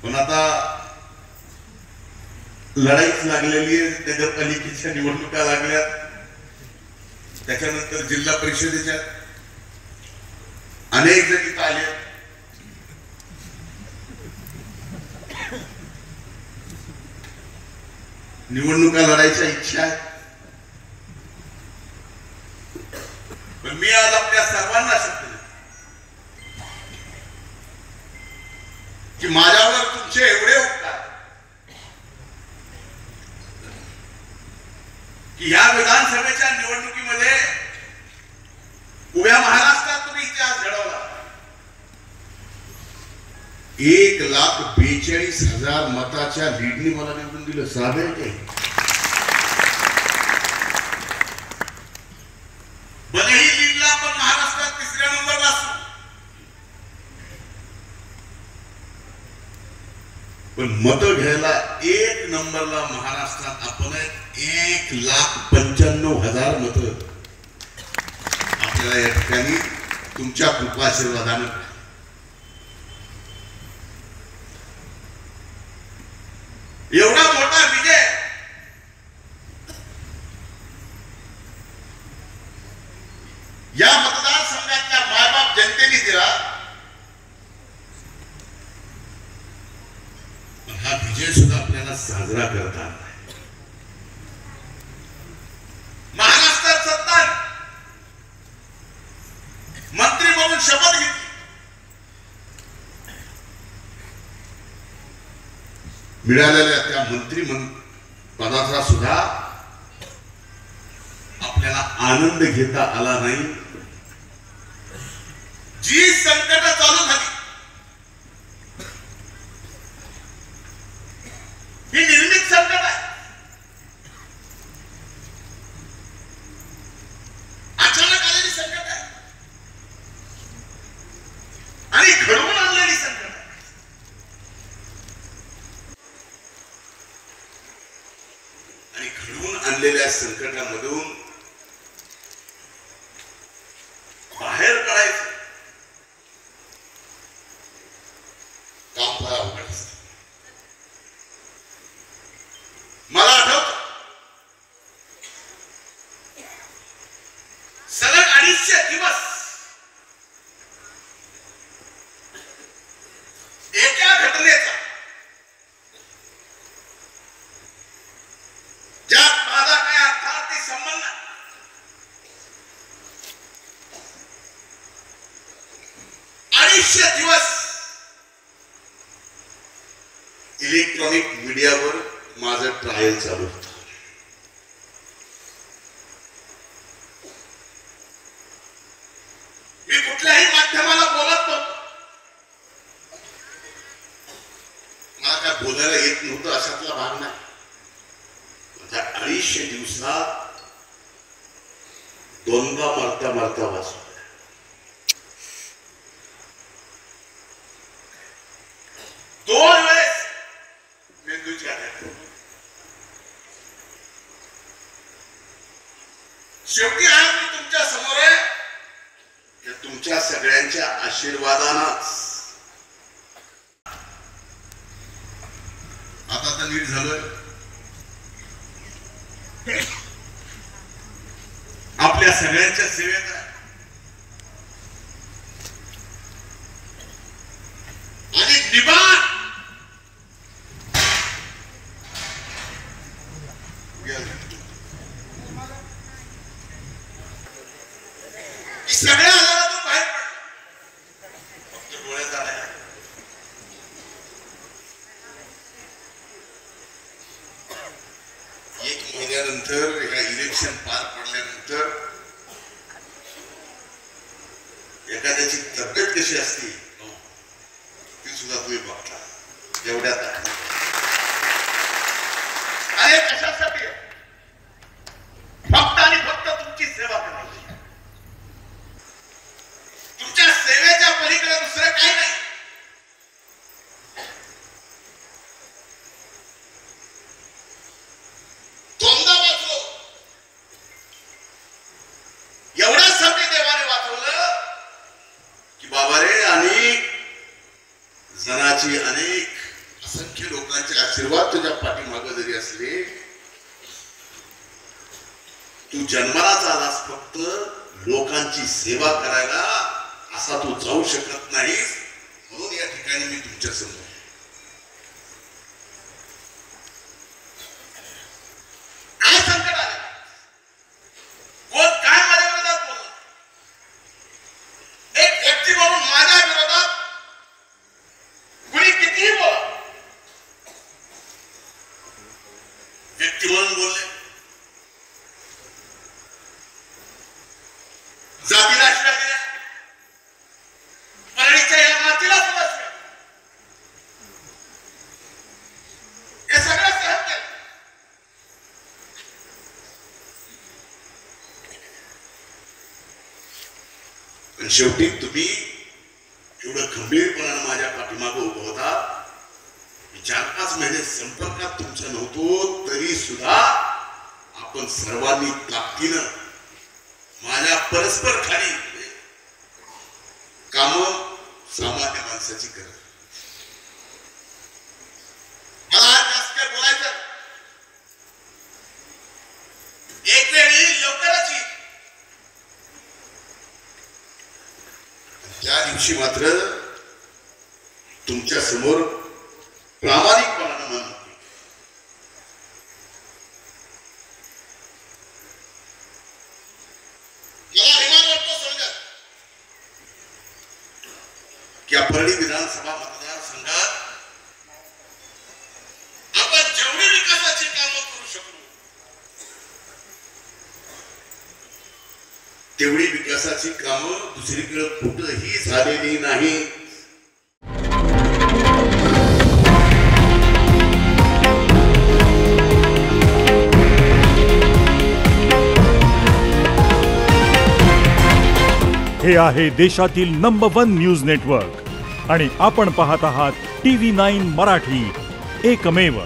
पण आता लढाईच लागलेली आहे. नगरपालिकेच्या निवडणुका लागल्यात, त्याच्यानंतर जिल्हा परिषदेच्या अनेक जण इथं आले. निवडणुका लढायच्या इच्छा आहे. पण मी आज आपल्या सर्वांना सांगतो की माझ्यावर तुमचे एवढे उपकार की या विधानसभेच्या निवडणुकीमध्ये उभ्या महाराष्ट्रात तुम्ही इतिहास घडवला. 1,42,000 मताच्या लीडनी मला निवडून दिलं. साधे काही भलेही लीडला, पण महाराष्ट्रात 3ऱ्या नंबरला असतो. पण मत घ्यायला 1 नंबरला महाराष्ट्रात आपण 1,95,000 मत आपल्याला या ठिकाणी तुमच्या कृपाशीर्वादानं. एवढा मोठा विजय या मतदारसंघातल्या मायबाप जनतेने दिला. हा विजय सुद्धा आपल्याला साजरा करता आला. महाराष्ट्रात सत्ता मंत्री म्हणून शपथ घेतली. मिळालेल्या त्या मंत्री पदाचा सुद्धा आपल्याला आनंद घेता आला नाही. जी संकट चालू झाली ही निर्मित संकट आहे. अचानक आलेली संकट आहे आणि घडवून आणलेली संकट आहे. आणि घडवून आणलेल्या संकटामधून बाहेर काढायचं काम फार अवघड असतं. मला आठवतं सलग 250 दिवस एका घटनेचा ज्यात माझा काय अर्थार्थी संबंध नाही, 250 दिवस इलेक्ट्रॉनिक मीडियावर माझं ट्रायल चालू होतं. मी कुठल्याही माध्यमाला बोलत नव्हतो. मला काय बोलायला येत नव्हतं अशातला भाग नाही. 250 दिवसात दोनदा मारता वाचलो. दोन वेळेस मेंदूच्या शेवटी आज मी तुमच्या समोर आहे. तुमच्या सगळ्यांच्या आशीर्वादानच आता तर नीट झालोय. आपल्या सगळ्यांच्या सेवेत आहे. आणि निबाण सगळ्या आजारातून बाहेर पडला. फक्त डोळ्यात आला. एक महिन्यानंतर या इलेक्शन पार पडल्यानंतर एखाद्याची तब्येत कशी असते ती सुद्धा तुम्ही बघता. एवढ्यात आहे. अरे कशासाठी? फक्त आणि फक्त तुमची सेवा करायची. तुमच्या सेवेच्या पलीकडे दुसरं काही नाही. दोनदा वाचलो. एवढ्यासाठी देवाने वाचवलं की बाबा रे, अनेक जणाची अनेक असंख्य लोकांचे आशीर्वाद तुझ्या पाठीमागे जरी असले, तू जन्मालाच आलास फक्त लोकांची सेवा करायला, असा तू जाऊ शकत नाहीस. म्हणून या ठिकाणी मी तुमच्या समोर काय संकट आले, कोण काय माझ्या विरोधात बोललं, एक व्यक्ती म्हणून माझ्या विरोधात कुणी कितीही बोला, व्यक्ती म्हणून बोलले, जातीला शिव्या दिल्या, परळीच्या या मातीला सुद्धा शिव्या, हे सगळं सहन केलं. पण शेवटी तुम्ही एवढं खंबीरपणानं माझ्या पाठीमागे उभं होता. 4-5 महिने संपर्कात तुमच्या नव्हतो तरी सुद्धा आपण सर्वांनी ताकदीनं माझ्या परस्पर खाली काम सामान्य माणसाची करत. मला जास्त काय बोलायचं, एक वेळ येईल लवकरच येईल. त्या दिवशी मात्र तुमच्या समोर प्रामाणिकपणानं म्हणतो, मला अभिमान वाटतो समजत की परळी विधानसभा मतदारसंघात आपण जेवढी विकासाची कामं करू शकलो तेवढी विकासाची कामं दुसरीकडे कुठंही झालेली नाही. हे आहे देशातील नंबर 1 न्यूज नेटवर्क आणि आपण पाहत आहात TV9 मराठी, एकमेव.